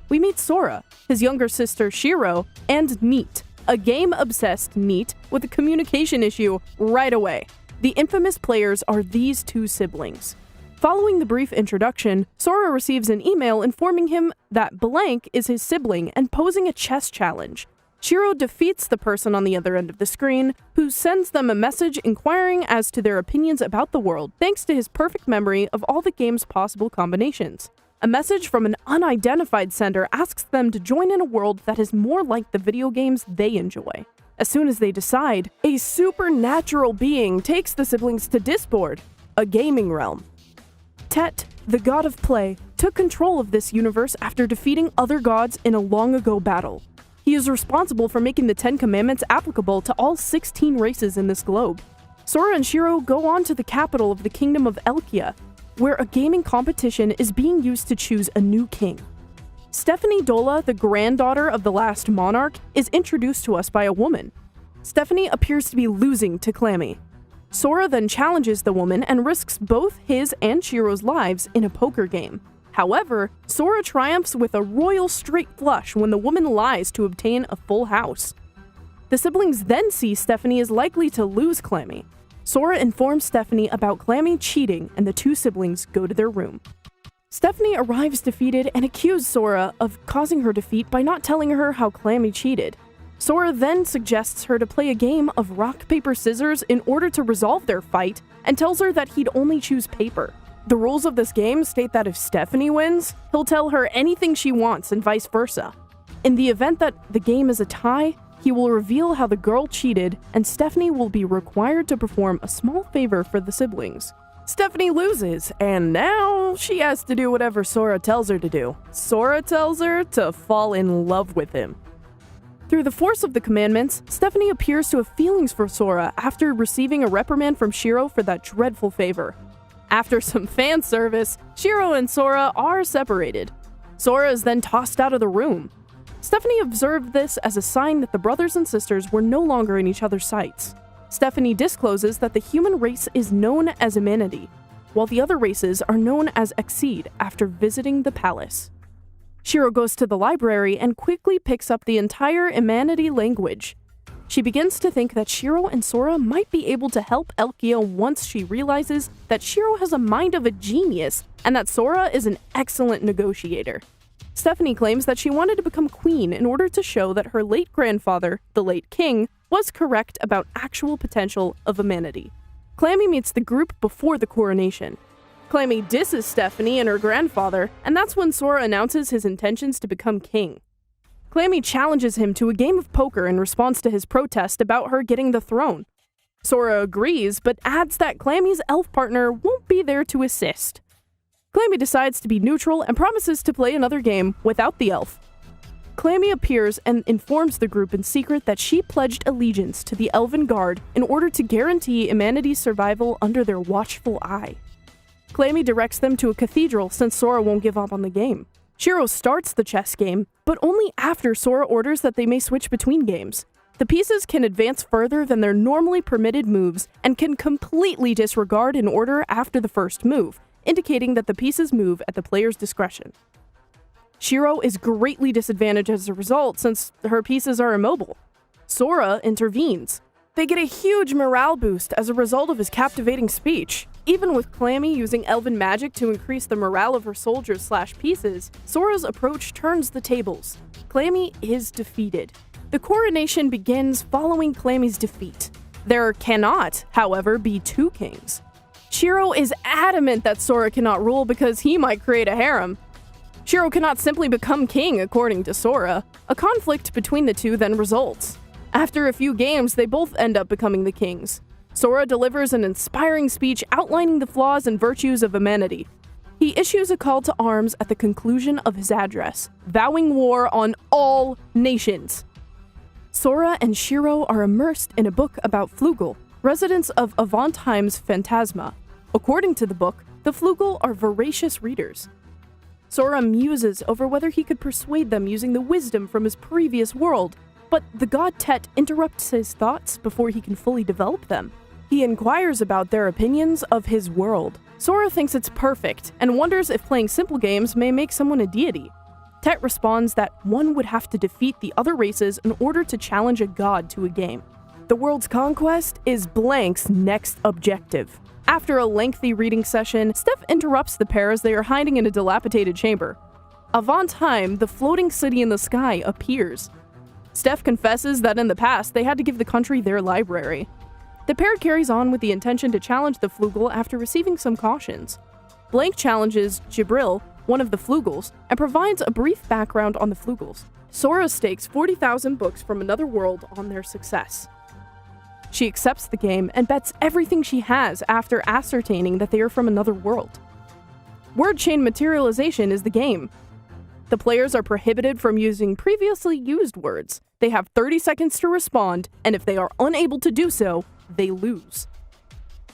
We meet Sora, his younger sister Shiro, and Neat, a game-obsessed Neat with a communication issue right away. The infamous players are these two siblings. Following the brief introduction, Sora receives an email informing him that blank is his sibling and posing a chess challenge. Shiro defeats the person on the other end of the screen, who sends them a message inquiring as to their opinions about the world thanks to his perfect memory of all the game's possible combinations. A message from an unidentified sender asks them to join in a world that is more like the video games they enjoy. As soon as they decide, a supernatural being takes the siblings to Disboard, a gaming realm. Tet, the god of play, took control of this universe after defeating other gods in a long-ago battle. He is responsible for making the 10 Commandments applicable to all 16 races in this globe. Sora and Shiro go on to the capital of the Kingdom of Elkia, where a gaming competition is being used to choose a new king. Stephanie Dola, the granddaughter of the last monarch, is introduced to us by a woman. Stephanie appears to be losing to Clammy. Sora then challenges the woman and risks both his and Shiro's lives in a poker game. However, Sora triumphs with a royal straight flush when the woman lies to obtain a full house. The siblings then see Stephanie is likely to lose Clammy. Sora informs Stephanie about Clammy cheating, and the two siblings go to their room. Stephanie arrives defeated and accuses Sora of causing her defeat by not telling her how Clammy cheated. Sora then suggests her to play a game of rock, paper, scissors in order to resolve their fight, and tells her that he'd only choose paper. The rules of this game state that if Stephanie wins, he'll tell her anything she wants and vice versa. In the event that the game is a tie, he will reveal how the girl cheated, and Stephanie will be required to perform a small favor for the siblings. Stephanie loses, and now she has to do whatever Sora tells her to do. Sora tells her to fall in love with him. Through the force of the commandments, Stephanie appears to have feelings for Sora after receiving a reprimand from Shiro for that dreadful favor. After some fan service, Shiro and Sora are separated. Sora is then tossed out of the room. Stephanie observed this as a sign that the brothers and sisters were no longer in each other's sights. Stephanie discloses that the human race is known as Humanity, while the other races are known as Exceed after visiting the palace. Shiro goes to the library and quickly picks up the entire Humanity language. She begins to think that Shiro and Sora might be able to help Elkia once she realizes that Shiro has a mind of a genius and that Sora is an excellent negotiator. Stephanie claims that she wanted to become queen in order to show that her late grandfather, the late king, was correct about actual potential of humanity. Clammy meets the group before the coronation. Clammy disses Stephanie and her grandfather, and that's when Sora announces his intentions to become king. Clammy challenges him to a game of poker in response to his protest about her getting the throne. Sora agrees, but adds that Clammy's elf partner won't be there to assist. Clammy decides to be neutral and promises to play another game without the elf. Clammy appears and informs the group in secret that she pledged allegiance to the Elven Guard in order to guarantee humanity's survival under their watchful eye. Clammy directs them to a cathedral since Sora won't give up on the game. Shiro starts the chess game, but only after Sora orders that they may switch between games. The pieces can advance further than their normally permitted moves and can completely disregard an order after the first move, indicating that the pieces move at the player's discretion. Shiro is greatly disadvantaged as a result since her pieces are immobile. Sora intervenes. They get a huge morale boost as a result of his captivating speech. Even with Clammy using elven magic to increase the morale of her soldiers/pieces, Sora's approach turns the tables. Clammy is defeated. The coronation begins following Clammy's defeat. There cannot, however, be two kings. Shiro is adamant that Sora cannot rule because he might create a harem. Shiro cannot simply become king, according to Sora. A conflict between the two then results. After a few games, they both end up becoming the kings. Sora delivers an inspiring speech outlining the flaws and virtues of humanity. He issues a call to arms at the conclusion of his address, vowing war on all nations. Sora and Shiro are immersed in a book about Flugel, residents of Avantheim's Phantasma. According to the book, the Flugel are voracious readers. Sora muses over whether he could persuade them using the wisdom from his previous world, but the god Tet interrupts his thoughts before he can fully develop them. He inquires about their opinions of his world. Sora thinks it's perfect, and wonders if playing simple games may make someone a deity. Tet responds that one would have to defeat the other races in order to challenge a god to a game. The world's conquest is Blank's next objective. After a lengthy reading session, Steph interrupts the pair as they are hiding in a dilapidated chamber. Avant time, the floating city in the sky appears. Steph confesses that in the past, they had to give the country their library. The pair carries on with the intention to challenge the Flugel after receiving some cautions. Blank challenges Jibril, one of the Flugels, and provides a brief background on the Flugels. Sora stakes 40,000 books from another world on their success. She accepts the game and bets everything she has after ascertaining that they are from another world. Word chain materialization is the game. The players are prohibited from using previously used words. They have 30 seconds to respond, and if they are unable to do so, they lose.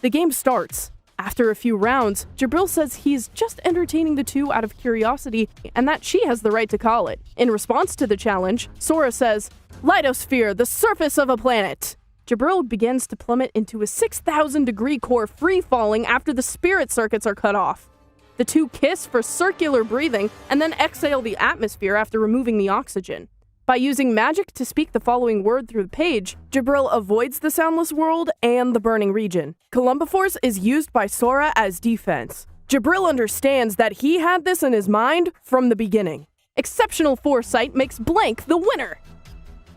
The game starts. After a few rounds, Jibril says he's just entertaining the two out of curiosity and that she has the right to call it. In response to the challenge, Sora says, "Lithosphere, the surface of a planet." Jibril begins to plummet into a 6,000-degree core free-falling after the spirit circuits are cut off. The two kiss for circular breathing and then exhale the atmosphere after removing the oxygen. By using magic to speak the following word through the page, Jibril avoids the Soundless World and the Burning Region. Columbiforce is used by Sora as defense. Jibril understands that he had this in his mind from the beginning. Exceptional foresight makes Blank the winner!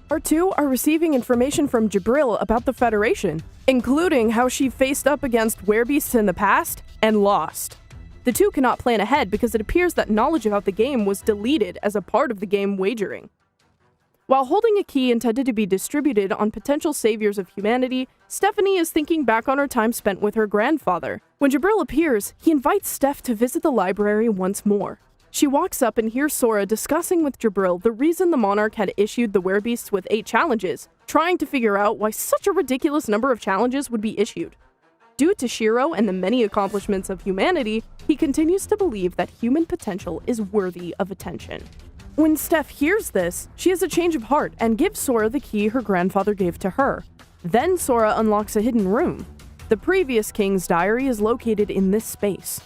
Our two are receiving information from Jibril about the Federation, including how she faced up against werebeasts in the past and lost. The two cannot plan ahead because it appears that knowledge about the game was deleted as a part of the game wagering. While holding a key intended to be distributed on potential saviors of humanity, Stephanie is thinking back on her time spent with her grandfather. When Jibril appears, he invites Steph to visit the library once more. She walks up and hears Sora discussing with Jibril the reason the monarch had issued the werebeasts with 8 challenges, trying to figure out why such a ridiculous number of challenges would be issued. Due to Shiro and the many accomplishments of humanity, he continues to believe that human potential is worthy of attention. When Steph hears this, she has a change of heart and gives Sora the key her grandfather gave to her. Then Sora unlocks a hidden room. The previous king's diary is located in this space.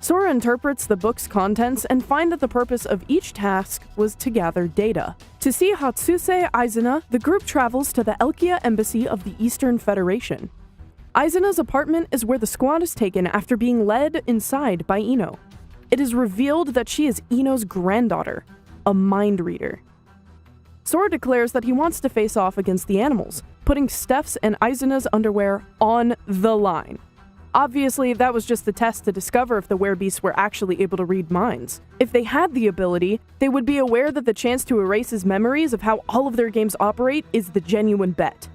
Sora interprets the book's contents and finds that the purpose of each task was to gather data. To see Hatsuse Aizuna, the group travels to the Elkia Embassy of the Eastern Federation. Aizuna's apartment is where the squad is taken after being led inside by Ino. It is revealed that she is Ino's granddaughter, a mind reader. Sora declares that he wants to face off against the animals, putting Steph's and Aizuna's underwear on the line. Obviously, that was just a test to discover if the werebeasts were actually able to read minds. If they had the ability, they would be aware that the chance to erase his memories of how all of their games operate is the genuine bet.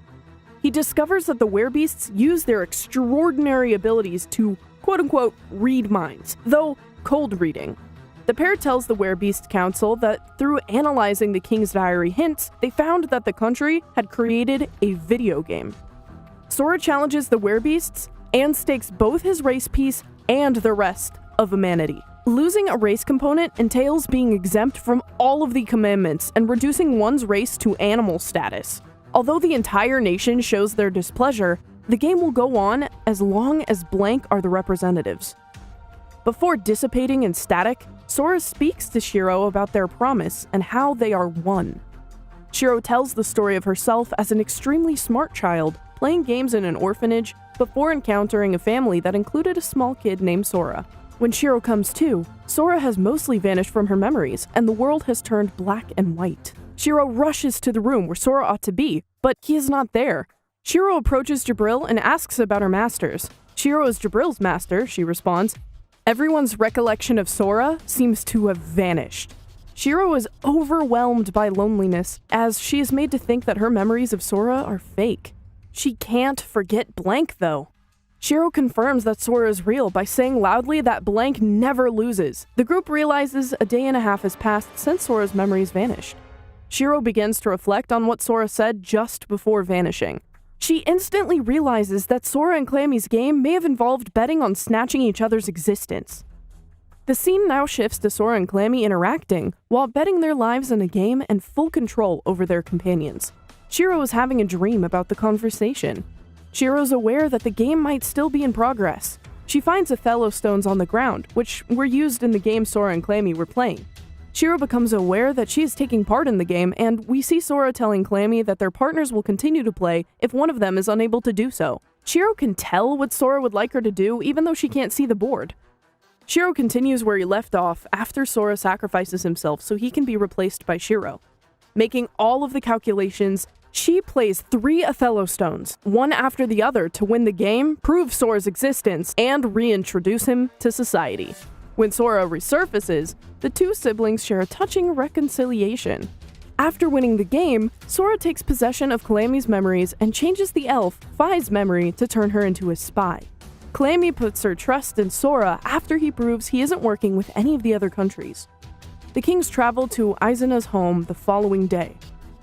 He discovers that the werebeasts use their extraordinary abilities to, quote-unquote, read minds, though cold reading. The pair tells the Werebeast Council that through analyzing the King's Diary hints, they found that the country had created a video game. Sora challenges the Werebeasts and stakes both his race piece and the rest of humanity. Losing a race component entails being exempt from all of the commandments and reducing one's race to animal status. Although the entire nation shows their displeasure, the game will go on as long as Blank are the representatives. Before dissipating in static, Sora speaks to Shiro about their promise and how they are one. Shiro tells the story of herself as an extremely smart child, playing games in an orphanage before encountering a family that included a small kid named Sora. When Shiro comes to, Sora has mostly vanished from her memories, and the world has turned black and white. Shiro rushes to the room where Sora ought to be, but he is not there. Shiro approaches Jibril and asks about her masters. Shiro is Jibril's master, she responds. Everyone's recollection of Sora seems to have vanished. Shiro is overwhelmed by loneliness, as she is made to think that her memories of Sora are fake. She can't forget Blank, though. Shiro confirms that Sora is real by saying loudly that Blank never loses. The group realizes a day and a half has passed since Sora's memories vanished. Shiro begins to reflect on what Sora said just before vanishing. She instantly realizes that Sora and Clammy's game may have involved betting on snatching each other's existence. The scene now shifts to Sora and Clammy interacting, while betting their lives in a game and full control over their companions. Shiro is having a dream about the conversation. Shiro's aware that the game might still be in progress. She finds Othello stones on the ground, which were used in the game Sora and Clammy were playing. Shiro becomes aware that she is taking part in the game, and we see Sora telling Clammy that their partners will continue to play if one of them is unable to do so. Shiro can tell what Sora would like her to do, even though she can't see the board. Shiro continues where he left off after Sora sacrifices himself so he can be replaced by Shiro. Making all of the calculations, she plays 3 Othello stones, one after the other, to win the game, prove Sora's existence, and reintroduce him to society. When Sora resurfaces, the two siblings share a touching reconciliation. After winning the game, Sora takes possession of Clammy's memories and changes the elf, Fi's memory, to turn her into a spy. Clammy puts her trust in Sora after he proves he isn't working with any of the other countries. The kings travel to Aizuna's home the following day.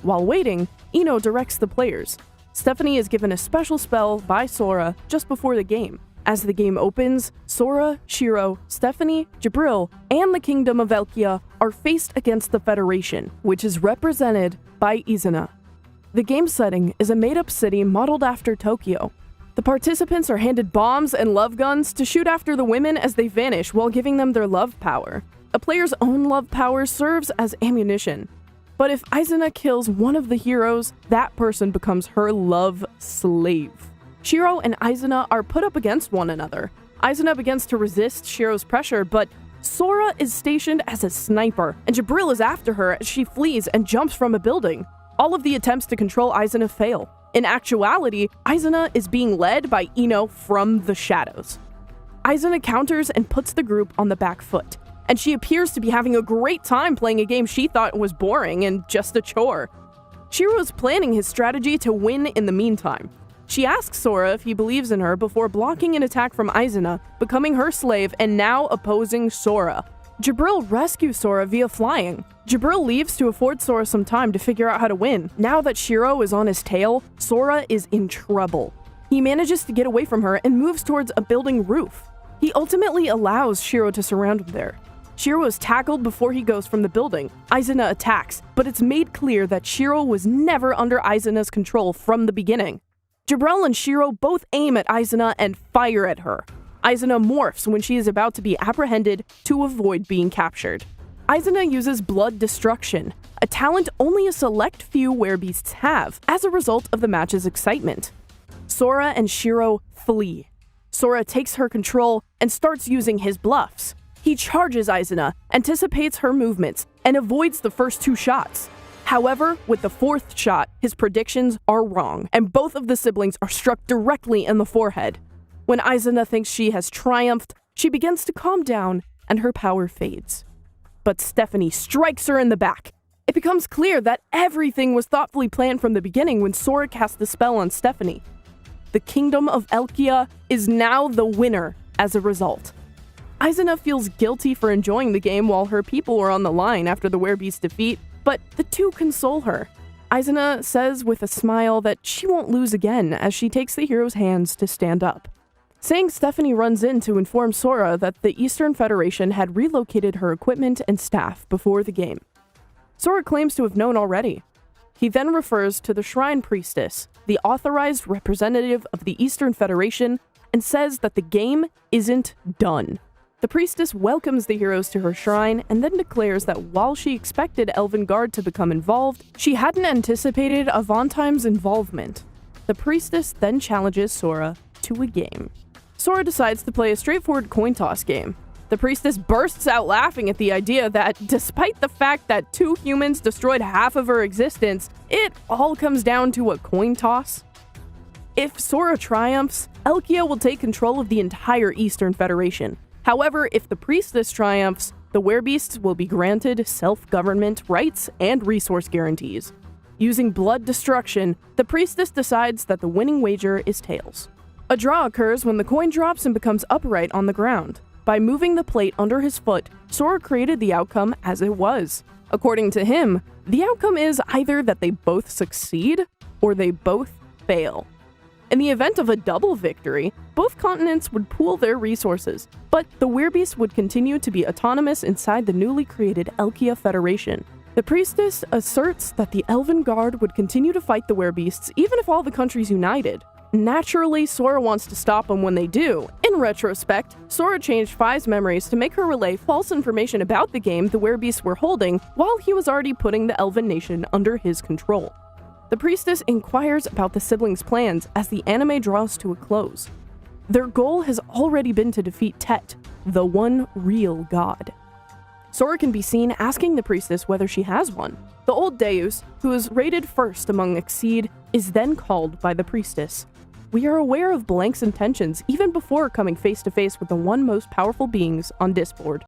While waiting, Ino directs the players. Stephanie is given a special spell by Sora just before the game. As the game opens, Sora, Shiro, Stephanie, Jibril, and the Kingdom of Elkia are faced against the Federation, which is represented by Izuna. The game setting is a made-up city modeled after Tokyo. The participants are handed bombs and love guns to shoot after the women as they vanish while giving them their love power. A player's own love power serves as ammunition. But if Izuna kills one of the heroes, that person becomes her love slave. Shiro and Izuna are put up against one another. Izuna begins to resist Shiro's pressure, but Sora is stationed as a sniper, and Jibril is after her as she flees and jumps from a building. All of the attempts to control Izuna fail. In actuality, Izuna is being led by Ino from the shadows. Izuna counters and puts the group on the back foot, and she appears to be having a great time playing a game she thought was boring and just a chore. Shiro is planning his strategy to win in the meantime. She asks Sora if he believes in her before blocking an attack from Izuna, becoming her slave and now opposing Sora. Jibril rescues Sora via flying. Jibril leaves to afford Sora some time to figure out how to win. Now that Shiro is on his tail, Sora is in trouble. He manages to get away from her and moves towards a building roof. He ultimately allows Shiro to surround him there. Shiro is tackled before he goes from the building. Izuna attacks, but it's made clear that Shiro was never under Izuna's control from the beginning. Jibril and Shiro both aim at Izuna and fire at her. Izuna morphs when she is about to be apprehended to avoid being captured. Izuna uses blood destruction, a talent only a select few werebeasts have as a result of the match's excitement. Sora and Shiro flee. Sora takes her control and starts using his bluffs. He charges Izuna, anticipates her movements, and avoids the first 2 shots. However, with the 4th shot, his predictions are wrong, and both of the siblings are struck directly in the forehead. When Izuna thinks she has triumphed, she begins to calm down, and her power fades. But Stephanie strikes her in the back. It becomes clear that everything was thoughtfully planned from the beginning when Sora cast the spell on Stephanie. The Kingdom of Elkia is now the winner as a result. Izuna feels guilty for enjoying the game while her people were on the line after the werebeast's defeat, but the two console her. Izuna says with a smile that she won't lose again as she takes the hero's hands to stand up. Saying Stephanie runs in to inform Sora that the Eastern Federation had relocated her equipment and staff before the game. Sora claims to have known already. He then refers to the Shrine Priestess, the authorized representative of the Eastern Federation, and says that the game isn't done. The priestess welcomes the heroes to her shrine and then declares that while she expected Elven Guard to become involved, she hadn't anticipated Avantime's involvement. The priestess then challenges Sora to a game. Sora decides to play a straightforward coin toss game. The priestess bursts out laughing at the idea that, despite the fact that 2 humans destroyed half of her existence, it all comes down to a coin toss. If Sora triumphs, Elkia will take control of the entire Eastern Federation. However, if the priestess triumphs, the werebeasts will be granted self-government rights and resource guarantees. Using blood destruction, the priestess decides that the winning wager is tails. A draw occurs when the coin drops and becomes upright on the ground. By moving the plate under his foot, Sora created the outcome as it was. According to him, the outcome is either that they both succeed or they both fail. In the event of a double victory, both continents would pool their resources, but the werebeasts would continue to be autonomous inside the newly created Elkia Federation. The priestess asserts that the Elven Guard would continue to fight the werebeasts even if all the countries united. Naturally, Sora wants to stop them when they do, in In retrospect, Sora changed Fi's memories to make her relay false information about the game the werebeasts were holding while he was already putting the Elven Nation under his control. The priestess inquires about the siblings' plans as the anime draws to a close. Their goal has already been to defeat Tet, the one real god. Sora can be seen asking the priestess whether she has one. The old Deus, who is rated first among Exceed, is then called by the priestess. We are aware of Blank's intentions even before coming face to face with the one most powerful beings on Discord.